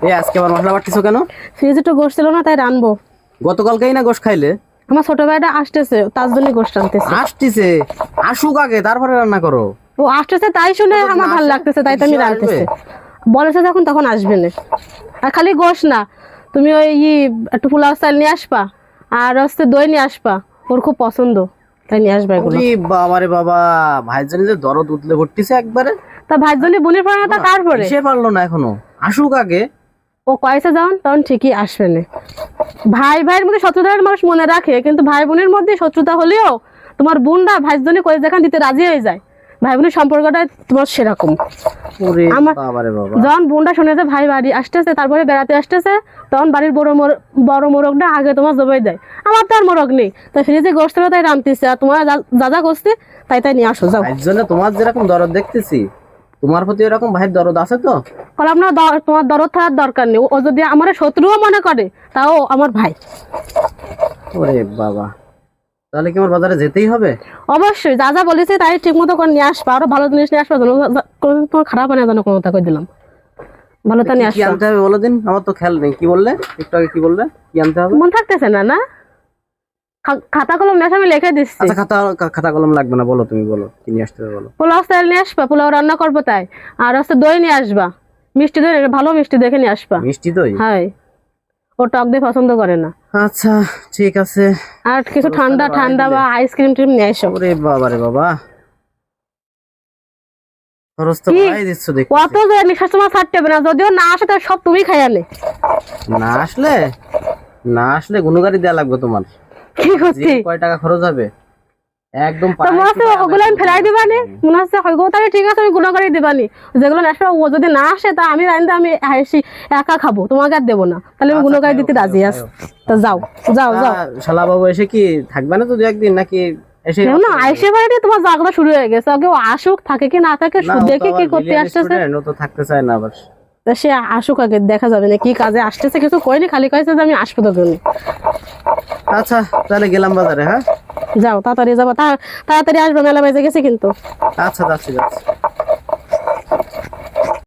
এই আজকে আবার মশলা বাটতেছো কেন? ফ্রিজে তো গোশ ছিল না, তাই রানবো। গতকালকেই না গোশ খাইলে? আমার ছোট ভাইটা আসতেছে, তার জন্য গোশ রানতেছে। আসতেছে? আসুক আগে, তারপরে রান্না করো। ও আসতেছে তাই শুনে আমার ভালো লাগতেছে, তাই তো আমি রানতেছি। বলেছে যখন তখন আসবে না। আর খালি গোশ না, তুমি ওই একটু পোলাও চাল নিয়ে আসবা, আর হচ্ছে দই নিয়ে আসবা, ওর খুব পছন্দ, তাই নিয়ে আসবা এগুলো। বাবা রে বাবা, ভাইয়ের জন্য যে দরদ উতলে পড়তেছে একবারে। তা ভাইয়ের জন্য বোনের পড়ে না, তা কার পরে? সে পারলো না এখনো, আসুক আগে। ও কয়েছে যখন তখন ঠিকই আসবে না। ভাই ভাইয়ের মধ্যে শত্রুতার মানুষ মনে রাখে, কিন্তু ভাই বোনের মধ্যে শত্রুতা হলেও তোমার বোনরা ভাইয়ের জন্য কয়েক যেখান দিতে রাজি হয়ে যায়। ভাই বোনের সম্পর্কটা তোমার সেরকম। যখন বোনটা শুনে যে ভাই বাড়ি আসতেছে, তারপরে বেড়াতে আসতেছে, তখন বাড়ির বড় মোরগটা আগে তোমার জবাই দেয়। আমার তো আর মোরগ নেই, তাই ফ্রিজে গোশত তাই রাঁধতেছে, আর তোমার যা যা করছে তাই তাই নিয়ে আসো। যাও। তোমার যেরকম দরদ দেখতেছি, তোমার প্রতি এরকম ভাইয়ের দরদ আছে তো? কারণ আপনার তোমার দরদ থাকার দরকার নেই। ও যদি আমার শত্রুও মনে করে, তাও আমার ভাই। ওরে বাবা, তাহলে কি আমার বাজারে যেতেই হবে? অবশ্যই, যা যা বলেছে তাই ঠিক মতো করে নিয়ে আসবা, আরো ভালো জিনিস নিয়ে আসবা, তোমার খারাপ হয় না যেন, কোনো কথা দিলাম। ভালো তা নিয়ে কি আসবা। আনতে হবে বলো দিন, আমার তো খেয়াল নেই। কি বললে একটু আগে? কি বললে কি আনতে হবে? মন থাকতেছে না? না, খাতা কলম নিয়ে আমি লিখে দিচ্ছি। আচ্ছা, খাতা কলম লাগবে না, বলো তুমি, বলো কি নিয়ে আসতে হবে বলো। পোলাও চাল নিয়ে আসবা, পোলাও রান্না করবো তাই। আর হচ্ছে দই নিয়ে আসবা, মিষ্টি দই, ভালো মিষ্টি দেখে নিয়ে আসবা। মিষ্টি দই? হ্যাঁ, ও টক দই পছন্দ করে না। আচ্ছা ঠিক আছে। আর কিছু ঠান্ডা ঠান্ডা বা আইসক্রিম টিম নিয়ে এসো। ওরে বাবা রে বাবা, খরচ তো বাড়াই দিচ্ছ দেখি। অত যে নিঃশ্বাস তোমার ছাড়তে হবে না, যদিও না আসে তাহলে সব তুমি খাই আনে। না আসলে গুণগাড়ি দেওয়া লাগবে তোমার। কি করছি? কয় টাকা খরচ হবে একদম? মনে হচ্ছে ওগুলো আমি ফেলাই দিবানি, মনে হচ্ছে তাহলে ঠিক আছে, আমি গুণা করে দিবানি। যেগুলো আসবে ও যদি না আসে, তা আমি রাইন্দে আমি একা খাবো, তোমাকে আর দেবো না। তাহলে আমি গুণা করে দিতে রাজি আছি। তা যাও যাও যাও। শালা বাবু এসে কি থাকবে না তো 2-1 দিন, নাকি এসে না আইসে বাড়িতে তোমার জাগলা শুরু হয়ে গেছে। আগে ও আসুক, থাকে কি না থাকে, দেখে কি করতে আসতেছে। তো থাকতে চায় না আবার। সে আসুক, আগে দেখা যাবে না কি কাজে আসতেছে। কিছু কইনি, খালি কয়েছে যে আমি আসবো তোর জন্য। আচ্ছা তাহলে গেলাম বাজারে। হ্যাঁ যাও, তাড়াতাড়ি যাবো, তাড়াতাড়ি আসবো, মেলা বেজে গেছে কিন্তু। আচ্ছা যাচ্ছি।